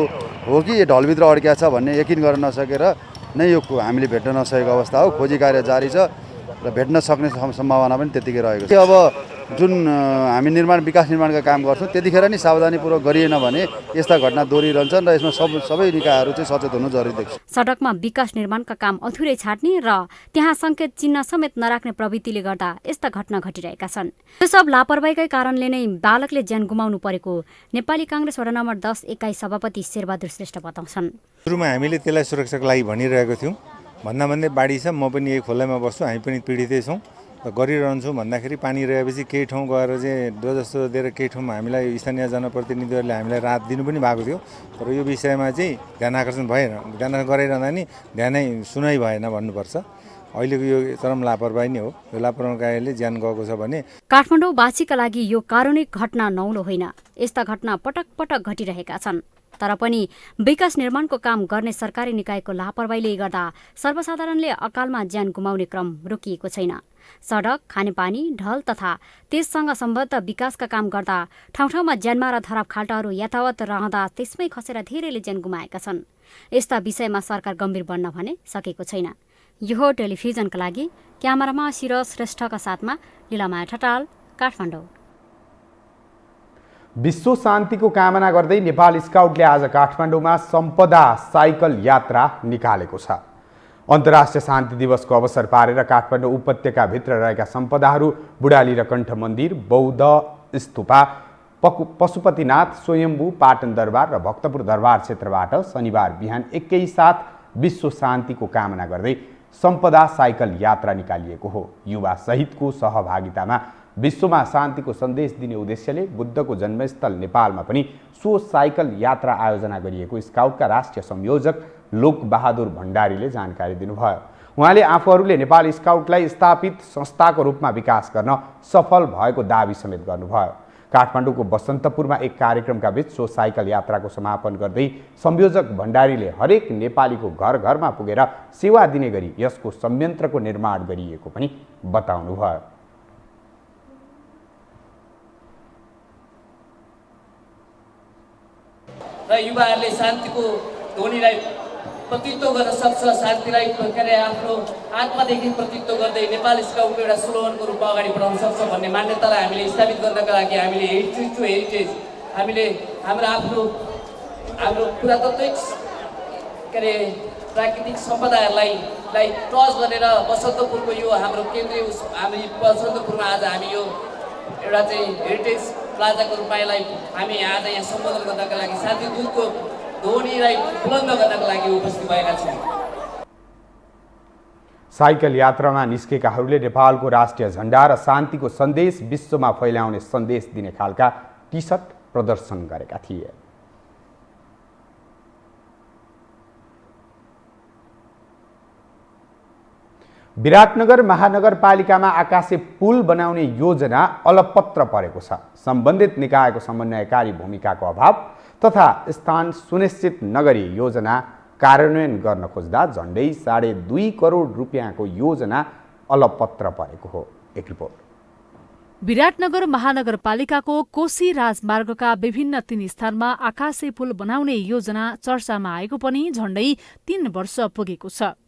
हो कि ढलभित्र अड्किया छ भन्ने यकिन गर्न नसकेर नै यो हामीले भेट्न नसकेको अवस्था हो। खोजी कार्य जारी छ र भेट्न सक्ने सम्भावना पनि त्यतिकै रहेको छ। अब जुन हामी विकास निर्माणका काम गर्छौँ त्यतिखेर नि सावधानीपूर्वक गरिएन भने यस्ता घटना दोहोरिरहन्छन् र यसमा सबै निकायहरू चाहिँ सचेत हुनु जरुरी देख्छ। सडकमा विकास निर्माणका काम अधुरै छाड्ने र त्यहाँ संकेत चिन्ह समेत नराख्ने प्रवृत्तिले गर्दा यस्ता घटना घटिरहेका छन्। यो सब लापरवाहीकै कारणले नै बालकले ज्यान गुमाउनु परेको नेपाली कांग्रेस वडा नम्बर 10 एकाइ सभापति शेरबहादुर श्रेष्ठ बताउँछन्। सुरुमा हामीले त्यसलाई सुरक्षाको लागि भनिरहेको थियौँ, भन्दै बाढी छ, म पनि यही खोलामा बस्छु, हामी पनि पीडितै छौँ र गरिरहन्छौँ भन्दाखेरि पानी रहेपछि केही ठाउँ गएर चाहिँ जस्तो दिएर केही ठाउँमा हामीलाई स्थानीय जनप्रतिनिधिहरूले हामीलाई राहत दिनु पनि भएको थियो। तर यो विषयमा चाहिँ ध्यान आकर्षण भएन, ध्यान गराइरहँदा नि ध्यानै सुनाइ भएन भन्नुपर्छ। अहिलेको यो चरम लापरवाही नै हो। यो लापरवाहीले ज्यान गएको छ भने काठमाडौँ वासीका लागि यो कारुणिक घटना नौलो होइन। यस्ता घटना पटक पटक घटिरहेका छन्। तर पनि विकास निर्माणको काम गर्ने सरकारी निकायको लापरवाहीले गर्दा सर्वसाधारणले अकालमा ज्यान गुमाउने क्रम रोकिएको छैन। सडक, खानेपानी, ढल तथा त्यससँग सम्बद्ध विकासका काम गर्दा ठाउँ ठाउँमा ज्यानमा र धराप खाल्टाहरू यथावत रहँदा त्यसमै खसेर धेरैले ज्यान गुमाएका छन्। यस्ता विषयमा सरकार गम्भीर बन्न भने सकेको छैन। यो टेलिभिजनका लागि क्यामेरामा शिर श्रेष्ठका साथमा लीलामाया ठटाल, काठमाडौँ। विश्व शान्तिको कामना गर्दै नेपाल स्काउटले आज काठमाडौँमा सम्पदा साइकल यात्रा निकालेको छ। अन्तर्राष्ट्रिय शान्ति दिवसको अवसर पारेर काठमाडौँ उपत्यकाभित्र रहेका सम्पदाहरू बुढाली र कण्ठ मन्दिर, बौद्ध स्तूपा, पशुपतिनाथ, स्वयम्भू, पाटन दरबार र भक्तपुर दरबार क्षेत्रबाट शनिबार बिहान एकैसाथ विश्व शान्तिको कामना गर्दै सम्पदा साइकल यात्रा निकालिएको हो। युवा सहितको सहभागितामा विश्वमा शान्तिको सन्देश दिने उद्देश्यले बुद्धको जन्मस्थल नेपालमा पनि सो साइकल यात्रा आयोजना गरिएको स्काउटका राष्ट्रिय संयोजक लोकबहादुर भण्डारीले जानकारी दिनुभयो। उहाँले आफूहरूले नेपाल स्काउटलाई स्थापित संस्थाको रूपमा विकास गर्न सफल भएको दावी समेत गर्नुभयो। काठमाडौँको बसन्तपुरमा एक कार्यक्रमका बीच सो साइकल यात्राको समापन गर्दै संयोजक भण्डारीले हरेक नेपालीको घर घरमा पुगेर सेवा दिने गरी यसको संयन्त्रको निर्माण गरिएको पनि बताउनुभयो। र युवाहरूले शान्तिको ध्वनिलाई प्रतित्व गर्न सक्छ, शान्तिलाई आफ्नो आत्मादेखि प्रतित्व गर्दै नेपाल स्काउटको एउटा स्लोगनको रूपमा अगाडि बढाउन सक्छ भन्ने मान्यतालाई हामीले स्थापित गर्नका लागि हामीले हेरिटेज टु हेरिटेज हामीले हाम्रो पुरातात्विक प्राकृतिक सम्पदाहरूलाई टच गरेर बसन्तपुरको यो हाम्रो केन्द्रीय हामी बसन्तपुरमा आज हामी यो एउटा चाहिँ हेरिटेज प्लाजाको रूपमा यसलाई हामी आज यहाँ सम्बोधन गर्नका लागि शान्ति दूतको ध्वनिलाई बुलन्द गर्नका लागि उपस्थित भएका छौँ। साइकल यात्रामा निस्केकाहरूले नेपालको राष्ट्रिय झण्डा र शान्तिको सन्देश विश्वमा फैलाउने सन्देश दिने खालका टी सर्ट प्रदर्शन गरेका थिए। विराटनगर महानगरपालिकामा आकाशे पुल बनाउने योजना अलपत्र परेको छ। सम्बन्धित निकायको समन्वयकारी भूमिकाको अभाव तथा स्थान सुनिश्चित नगरी योजना कार्यान्वयन गर्न खोज्दा झण्डै 2.5 करोड रुपियाँको योजना अलपत्र परेको हो। एक रिपोर्ट। विराटनगर महानगरपालिकाको कोशी राजमार्गका विभिन्न 3 स्थानमा आकाशे पुल बनाउने योजना चर्चामा आएको पनि झण्डै 3 वर्ष पुगेको छ।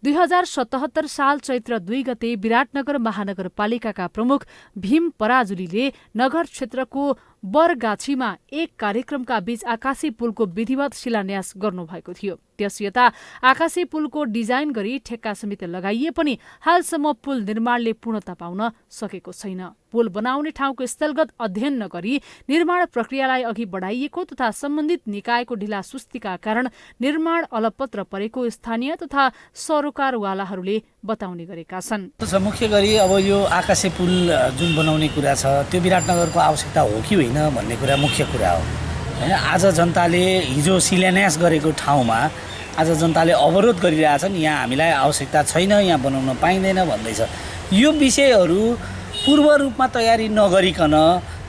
2077 साल चैत्र 2 गते विराटनगर महानगरपालिकाका प्रमुख भीम पराजुलीले नगर क्षेत्रको बरगाछीमा एक कार्यक्रमका बीच आकाशे पुलको विधिवत शिलान्यास गर्नुभएको थियो। त्यस यता आकाशे पुलको डिजाइन गरी ठेक्का समिति लगाइए पनि हालसम्म पुल निर्माणले पूर्णता पाउन सकेको छैन। पुल बनाउने ठाउँको स्थलगत अध्ययन नगरी निर्माण प्रक्रियालाई अघि बढाइएको तथा सम्बन्धित निकायको ढिला सुस्तीका कारण निर्माण अलपत्र परेको स्थानीय तथा सरोकारवालाहरूले बताउने गरेका छन्। मुख्य गरी अब यो आकाशे पुल जुन बनाउने कुरा छ त्यो विराटनगरको आवश्यकता हो कि होइन भन्ने कुरा मुख्य कुरा हो हैन। आज जनताले हिजो शिलान्यास गरेको ठाउँमा आज जनताले अवरोध गरिरहेछन्, यहाँ हामीलाई आवश्यकता छैन, यहाँ बनाउन पाइँदैन भन्दैछ। यो विषयहरू पूर्व रूपमा तयारी नगरिकन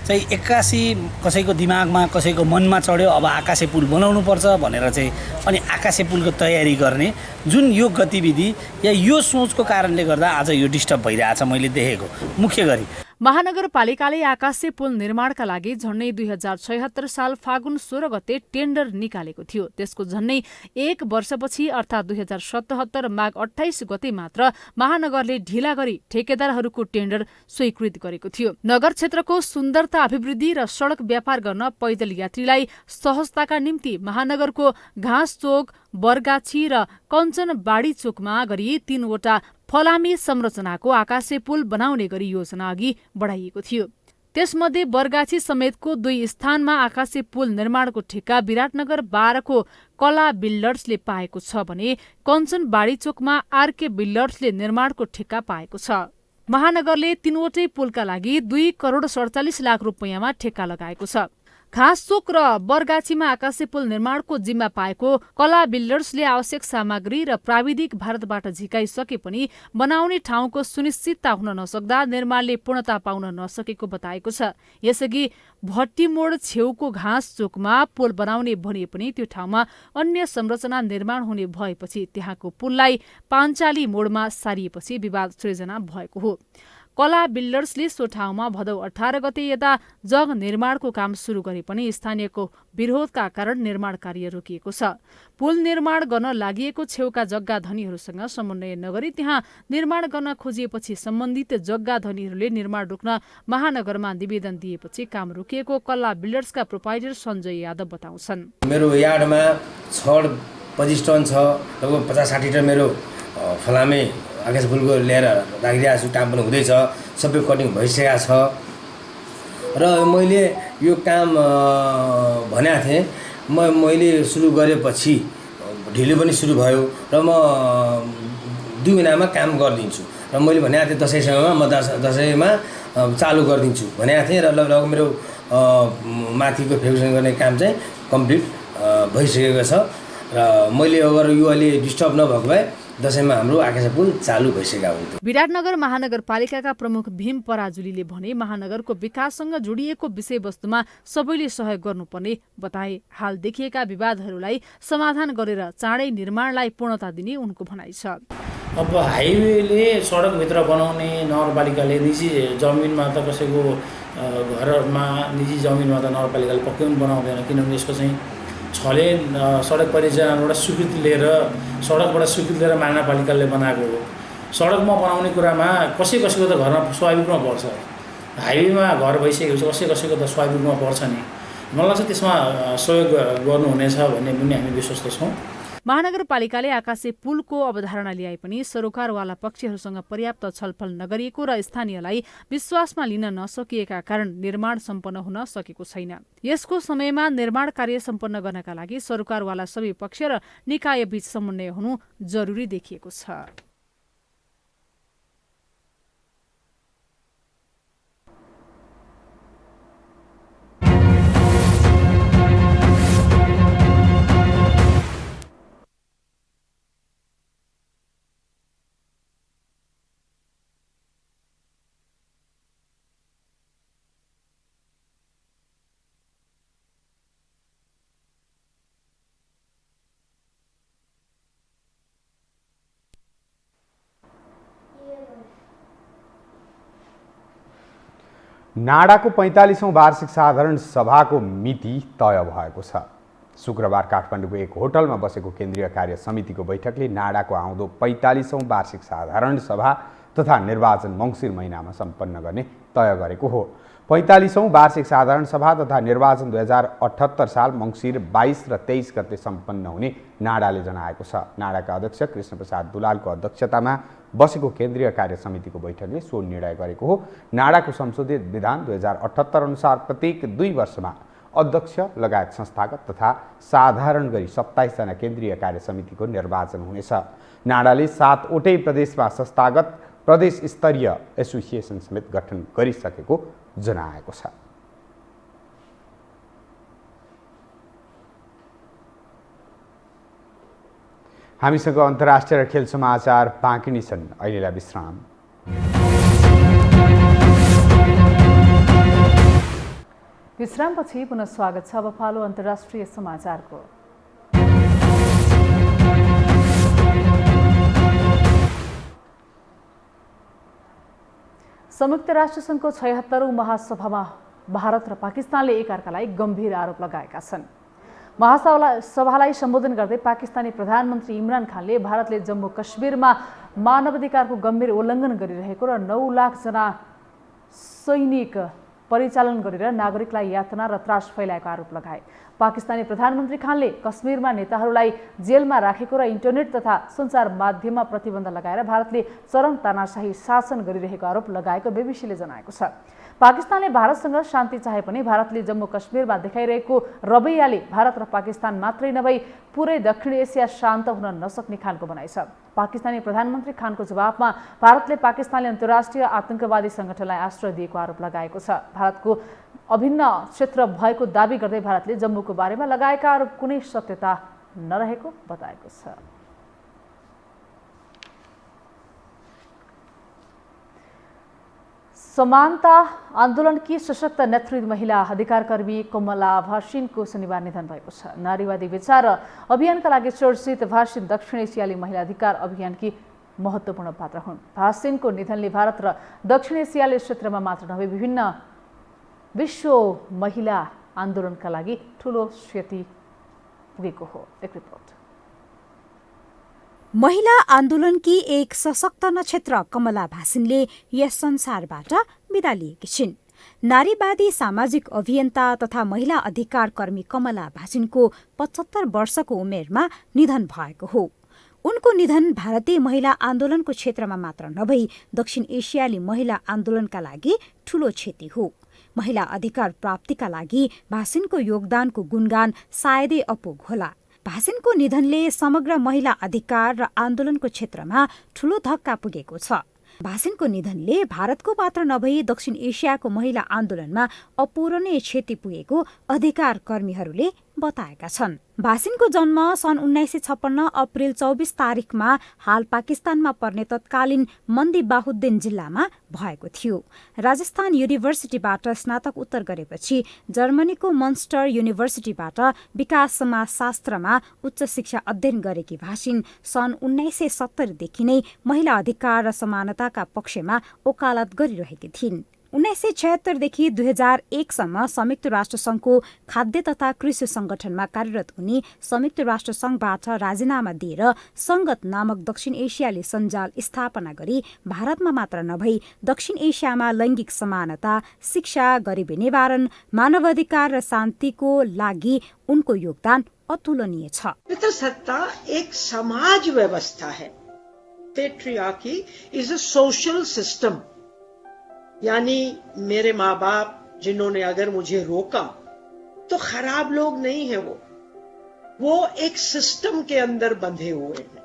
चाहिँ एक्कासी कसैको दिमागमा कसैको मनमा चढ्यो अब आकाशे पुल बनाउनु पर्छ भनेर चाहिँ अनि आकाशे पुलको तयारी गर्ने जुन यो गतिविधि या यो सोचको कारणले गर्दा आज यो डिस्टर्ब भइरहेछ मैले देखेको मुख्य गरी। महानगरपालिकाले आकाशे पुल निर्माणका लागि झन्डै 2076 साल फागुन 16 गते टेन्डर निकालेको थियो। त्यसको झन्डै एक वर्षपछि अर्थात् 2077 माघ 28 गते मात्र महानगरले ढिला गरी ठेकेदारहरूको टेन्डर स्वीकृत गरेको थियो। नगर क्षेत्रको सुन्दरता अभिवृद्धि र सडक व्यापार गर्न पैदल यात्रीलाई सहजताका निम्ति महानगरको घाँस चोक, बरगाछी र कञ्चनबाडी चोकमा गरी 3वटा फलामी संरचनाको आकाशे पुल बनाउने गरी योजना अघि बढाइएको थियो। त्यसमध्ये बरगाछी समेतको 2 स्थानमा आकाशे पुल निर्माणको ठेक्का विराटनगर 12 को कला बिल्डर्सले पाएको छ भने कञ्चनबाडी चोकमा आरके बिल्डर्सले निर्माणको ठेक्का पाएको छ। महानगरले 3वटै पुलका लागि 2 करोड 47 लाख रुपैयाँमा ठेक्का लगाएको छ। घाँसचोक र बरगाछीमा आकाशे पुल निर्माणको जिम्मा पाएको कला बिल्डर्सले आवश्यक सामग्री र प्राविधिक भारतबाट झिकाइसके पनि बनाउने ठाउँको सुनिश्चितता हुन नसक्दा निर्माणले पूर्णता पाउन नसकेको बताएको छ। यसअघि भट्टीमोड छेउको घाँसचोकमा पुल बनाउने भने पनि त्यो ठाउँमा अन्य संरचना निर्माण हुने भएपछि त्यहाँको पुललाई पाञ्चाली मोडमा सारिएपछि विवाद सृजना भएको हो। कला बिल्डर्सले सो ठाउँमा भदौ 18 गते यता जग निर्माणको काम सुरु गरे पनि स्थानीयको विरोधका कारण निर्माण कार्य रोकिएको छ। पुल निर्माण गर्न लागि छेउका जग्गा धनीहरूसँग समन्वय नगरी त्यहाँ निर्माण गर्न खोजिएपछि सम्बन्धित जग्गा धनीहरूले निर्माण रोक्न महानगरमा निवेदन दिएपछि काम रोकिएको कला बिल्डर्सका प्रोपाइटर सञ्जय यादव बताउँछन्। मेरो यार्डमा छड 25 टन छ, लगभग 50-60 टन मेरो फलामे आकाशे पुलको ल्याएर राखिरहेको छु। काम पनि हुँदैछ, सबै कटिङ भइसकेको छ र मैले यो काम भनेको थिएँ। मैले सुरु गरेपछि ढिलो पनि सुरु भयो र म 2 महिनामा काम गरिदिन्छु र मैले भनेको थिएँ दसैँसम्ममा म दसैँमा चालु गरिदिन्छु भनेको थिएँ र लगभग मेरो माथिको फेब्रिकेसन गर्ने काम चाहिँ कम्प्लिट भइसकेको छ र मैले अगर यो अहिले डिस्टर्ब नभएको भए दशैंमा हाम्रो आकाशे पुल चालू भइसकेका हुन्थ्यो। विराटनगर महानगरपालिकाका प्रमुख भीम पराजुलीले भने महानगरको विकाससँग जोडिएको विषयवस्तुमा सबैले सहयोग गर्नुपर्ने बताए। हाल देखिएका विवादहरूलाई समाधान गरेर चाँडै निर्माणलाई पूर्णता दिने उनको भनाइ छ। अब हाइवेले सडकभित्र बनाउने नगरपालिकाले निजी जमिनमा त कसैको घरमा निजी जमिनमा त नगरपालिकाले पक्कै पनि बनाउँदैन, किनभने यसको चाहिँ छले सडक परियोजनाबाट स्वीकृति लिएर सडकबाट स्वीकृति लिएर महानगरपालिकाले बनाएको हो। सडकमा बनाउने कुरामा कसैको त घरमा स्वाभाविक रूपमा पर्छ, हाइवेमा घर भइसकेपछि कसैको त स्वाभाविक रूपमा पर्छ नि। मलाई लाग्छ त्यसमा सहयोग गर्नुहुनेछ भन्ने पनि हामी विश्वस्त छौँ। महानगरपालिकाले आकाशे पुलको अवधारणा ल्याए पनि सरोकारवाला पक्षहरूसँग पर्याप्त छलफल नगरिएको र स्थानीयलाई विश्वासमा लिन नसकिएका कारण निर्माण सम्पन्न हुन सकेको छैन। यसको समयमा निर्माण कार्य सम्पन्न गर्नका लागि सरोकारवाला सबै पक्ष र निकाय बीच समन्वय हुनु जरुरी देखिएको छ। नाडाको 45औं वार्षिक साधारण सभाको मिति तय भएको छ। शुक्रबार काठमाडौँको एक होटलमा बसेको केन्द्रीय कार्य समितिको बैठकले नाडाको आउँदो 45औं वार्षिक साधारण सभा तथा निर्वाचन मङ्सिर महिनामा सम्पन्न गर्ने तय गरेको हो। 45औं वार्षिक साधारण सभा तथा निर्वाचन 2078 साल मङ्सिर 22 र 23 गते सम्पन्न हुने नाडाले जनाएको छ। नाडाका अध्यक्ष कृष्णप्रसाद दुलालको अध्यक्षतामा बसेको केन्द्रीय कार्य समितिको बैठकले सो निर्णय गरेको हो। नाडाको संशोधित विधान 2078 अनुसार प्रत्येक 2 वर्षमा अध्यक्ष लगायत संस्थागत तथा साधारण गरी 27 जना केन्द्रीय कार्य समितिको निर्वाचन हुनेछ। नाडाले 7 वटै प्रदेशमा संस्थागत प्रदेश स्तरीय एसोसिएसन समेत गठन गरिसकेको जनाएको छ। हामीसँग अन्तर्राष्ट्रिय र खेल समाचार बाँकी नै छन्। अहिलेलाई विश्राम। विश्रामपछि पुनः स्वागत छ। अब पालो अन्तर्राष्ट्रिय समाचारको। संयुक्त राष्ट्रसङ्घको 76औं महासभामा भारत र पाकिस्तानले एकअर्कालाई गम्भीर आरोप लगाएका छन्। महासभालाई सम्बोधन गर्दै पाकिस्तानी प्रधानमन्त्री इमरान खानले भारतले जम्मू कश्मीरमा मानवाधिकारको गम्भीर उल्लङ्घन गरिरहेको र 9 लाख जना सैनिक परिचालन गरेर नागरिकलाई यातना र त्रास फैलाएको आरोप लगाए। पाकिस्तानी प्रधानमन्त्री खानले कश्मीरमा नेताहरूलाई जेलमा राखेको र इन्टरनेट तथा सञ्चार माध्यममा प्रतिबन्ध लगाएर भारतले चरम तानाशाही शासन गरिरहेको आरोप लगाएको बीबीसीले जनाएको छ। पाकिस्तानले भारतसँग शान्ति चाहे पनि भारतले जम्मू कश्मीरमा देखाइरहेको रवैयाले भारत र पाकिस्तान मात्रै नभई पुरै दक्षिण एसिया शान्त हुन नसक्ने खानको भनाइ छ। पाकिस्तानी प्रधानमन्त्री खानको जवाफमा भारतले पाकिस्तानले अन्तर्राष्ट्रिय आतंकवादी संगठनलाई आश्रय दिएको आरोप लगाएको छ। भारतको अभिन्न क्षेत्र भएको दावी गर्दै भारतले जम्मूको बारेमा लगाएका आरोप कुनै सत्यता नरहेको बताएको छ। समानता आन्दोलन की सशक्त नेतृत्व महिला अधिकारकर्मी कमला भासिनको शनिबार निधन भएको छ। नारीवादी विचार र अभियानका लागि चर्चित भासिन दक्षिण एसियाली महिला अधिकार अभियानकी महत्त्वपूर्ण पात्र हुन्। भासिनको निधनले भारत र दक्षिण एसियाली क्षेत्रमा मात्र नभई विभिन्न विश्व महिला आन्दोलनका लागि ठूलो क्षति पुगेको हो। एक रिपोर्ट। महिला आन्दोलनकी एक सशक्त नक्षत्र कमला भासिनले यस संसारबाट बिदा लिएकी छिन्। नारीवादी सामाजिक अभियन्ता तथा महिला अधिकार कर्मी कमला भासिनको 75 वर्षको उमेरमा निधन भएको हो। उनको निधन भारतीय महिला आन्दोलनको क्षेत्रमा मात्र नभई दक्षिण एसियाली महिला आन्दोलनका लागि ठूलो क्षति हो। महिला अधिकार प्राप्तिका लागि भासिनको योगदानको गुणगान सायदै अपुग होला। भासिनको निधनले समग्र महिला अधिकार र आन्दोलनको क्षेत्रमा ठूलो धक्का पुगेको छ। भासिनको निधनले भारतको मात्र नभई दक्षिण एसियाको महिला आन्दोलनमा अपूरणीय क्षति पुगेको अधिकार कर्मीहरूले बताएका छन्। भासिनको जन्म सन् 1956 अप्रिल 24 तारिखमा हाल पाकिस्तानमा पर्ने तत्कालीन मन्दी बाहुद्दिन जिल्लामा भएको थियो। राजस्थान युनिभर्सिटीबाट स्नातक उत्तर गरेपछि जर्मनीको मन्स्टर युनिभर्सिटीबाट विकास समाजशास्त्रमा उच्च शिक्षा अध्ययन गरेकी भासिन सन् 1970 देखि नै महिला अधिकार र समानताका पक्षमा वकालत गरिरहेकी थिइन्। 1976 देखि 2001 सम्म संयुक्त राष्ट्र संघको खाद्य तथा कृषि संगठनमा कार्यरत हुने संयुक्त राष्ट्र संघबाट राजीनामा दिएर संगत नामक दक्षिण एसियाली सञ्जाल स्थापना गरी भारतमा मात्र नभई दक्षिण एसियामा लैंगिक समानता, शिक्षा, गरिबी निवारण, मानवाधिकार र शान्तिको लागि उनको योगदान अतुलनीय छ। पितृसत्ता एक समाज व्यवस्था है। Patriarchy is a social system, यानी मेरे माँ बाप जिन्होंने अगर मुझे रोका तो खराब लोग नहीं है, वो एक सिस्टम के अंदर बंधे हुए हैं।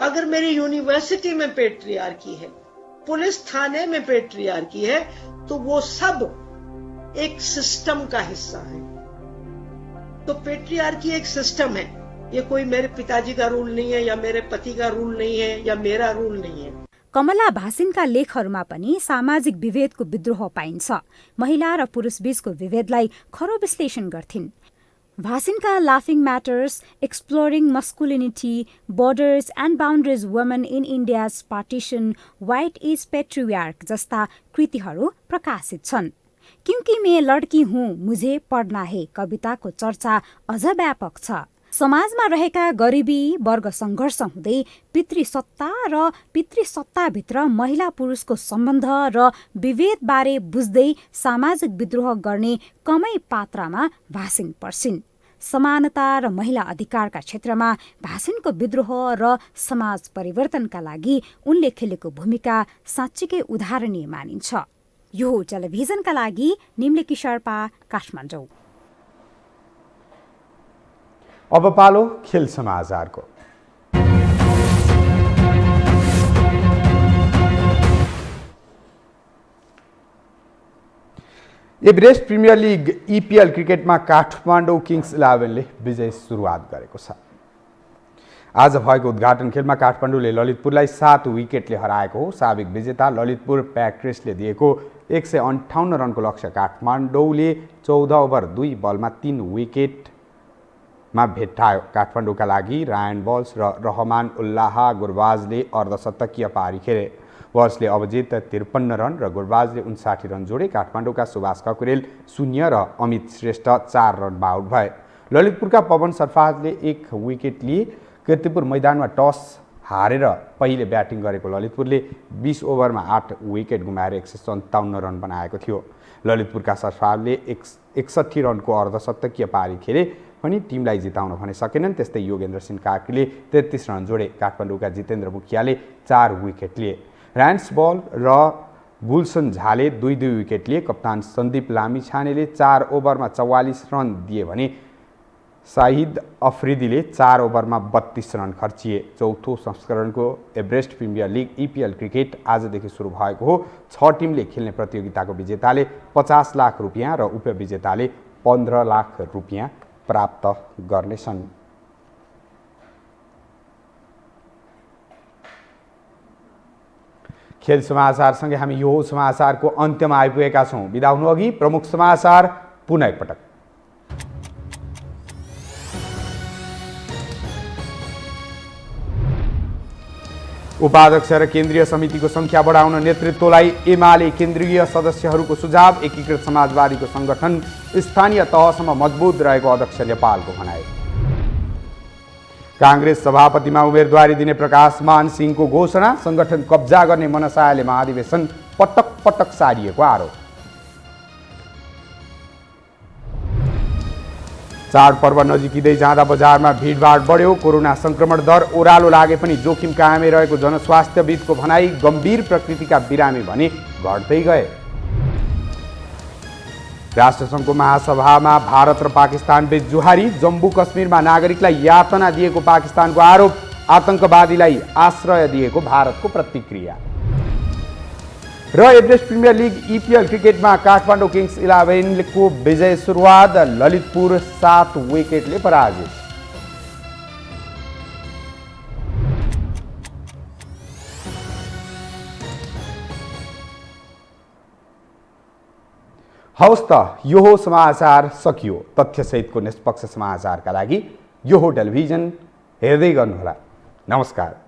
अगर मेरी यूनिवर्सिटी में पेट्रियार्की है, पुलिस थाने में पेट्रियार्की है, तो वो सब एक सिस्टम का हिस्सा है। तो पेट्रियार्की एक सिस्टम है, ये कोई मेरे पिताजी का रूल नहीं है या मेरे पति का रूल नहीं है या मेरा रूल नहीं है। कमला भासिनका लेखहरूमा पनि सामाजिक विभेदको विद्रोह पाइन्छ। महिला र पुरुष बीचको विभेदलाई खरो विश्लेषण गर्थिन्। भासिनका लाफिङ matters, exploring masculinity, borders and boundaries women in India's partition, what is patriarchy जस्ता कृतिहरू प्रकाशित छन्। क्योंकि मैं लड्की हूँ मुझे पढ्ना है कविताको चर्चा अझ व्यापक छ। समाजमा रहेका गरिबी वर्ग सङ्घर्ष हुँदै पितृसत्ता र पितृसत्ताभित्र महिला पुरुषको सम्बन्ध र विभेदबारे बुझ्दै सामाजिक विद्रोह गर्ने कमै पात्रामा भासिङ पर्सिन्। समानता र महिला अधिकारका क्षेत्रमा भासिनको विद्रोह र समाज परिवर्तनका लागि उनले खेलेको भूमिका साँच्चीकै उदाहरणीय मानिन्छ। यो टेलिभिजनका लागि निम्लेकी शर्पा, काठमाडौँ। अब पालो खेल समाचारको। एभरेस्ट प्रिमियर लिग इपिएल क्रिकेटमा काठमाडौँ किङ्स 11ले विजय सुरुवात गरेको छ। आज भएको उद्घाटन खेलमा काठमाडौँले ललितपुरलाई 7 विकेटले हराएको हो। साबिक विजेता ललितपुर प्याक्रेसले दिएको 158 रनको लक्ष्य काठमाडौँले 14 ओभर 2 बलमा 3 विकेटमा भेट्टायो। काठमाडौँका लागि रायन बल्स र रहमान उल्लाह गुरबाजले अर्धशतकीय पारी खेले। बल्सले अभिजित 53 रन र गुरबाजले 59 रन जोडे। काठमाडौँका सुभाष ककुरेल 0 र अमित श्रेष्ठ 4 रनमा आउट भए। ललितपुरका पवन सरफाजले 1 विकेट लिए। कीर्तिपुर मैदानमा टस हारेर पहिले ब्याटिङ गरेको ललितपुरले 20 ओभरमा 8 विकेट गुमाएर 157 रन बनाएको थियो। ललितपुरका सरफाजले 61 रनको अर्धशतकीय पारी खेले पनि टिमलाई जिताउन भने सकेनन्। त्यस्तै योगेन्द्र सिंह कार्कीले 33 रन जोडे। काठमाडौँका जितेन्द्र मुखियाले 4 विकेट लिए। र्यान्स बल र गुलसन झाले 2-2 विकेट लिए। कप्तान सन्दीप लामिछानेले 4 ओभरमा 44 रन दिए भने शाहिद अफ्रिदीले 4 ओभरमा 32 रन खर्चिए। चौथो संस्करणको Everest premier league EPL cricket आजदेखि सुरु भएको हो। 6 टिमले खेल्ने प्रतियोगिताको विजेताले 50 लाख रुपियाँ र उपविजेताले 15 लाख रुपियाँ प्राप्त गर्नेछन्। खेल समाचारसँगै हामी यो समाचारको अन्त्यमा आइपुगेका छौँ। बिदा हुनु अघि प्रमुख समाचार पुनः एकपटक। उपाध्यक्ष र केन्द्रीय समितिको संख्या बढाउन नेतृत्वलाई एमाले केन्द्रीय सदस्यहरूको सुझाव। एकीकृत समाजवादीको संगठन स्थानीय तहसम्म मजबुत रहेको अध्यक्ष नेपालको भनाइ। कांग्रेस सभापतिमा उम्मेदवारी दिने प्रकाशमान सिंहको घोषणा। संगठन कब्जा गर्ने मनसायले महाधिवेशन पटक पटक सारिएको आरोप। चाडपर्व नजिकिँदै जाँदा बजारमा भिडभाड बढ्यो। कोरोना संक्रमण दर ओह्रालो लागे पनि जोखिम कायमै रहेको जनस्वास्थ्यविदको भनाई। गम्भीर प्रकृतिका बिरामी भने घट्दै गए। राष्ट्रसङ्घको महासभामा भारत र पाकिस्तान बीच जुहारी। जम्मू कश्मीरमा नागरिकलाई यातना दिएको पाकिस्तानको आरोप। आतंकवादीलाई आश्रय दिएको भारतको प्रतिक्रिया। र एभरेस्ट प्रिमियर लिग इपिएल क्रिकेटमा काठमाडौँ किङ्स 11को विजय सुरुवात। ललितपुर 7 विकेटले पराजित। हवस् त यो हो समाचार सकियो। तथ्यसहितको निष्पक्ष समाचारका लागि यो हो टेलिभिजन हेर्दै गर्नुहोला। नमस्कार।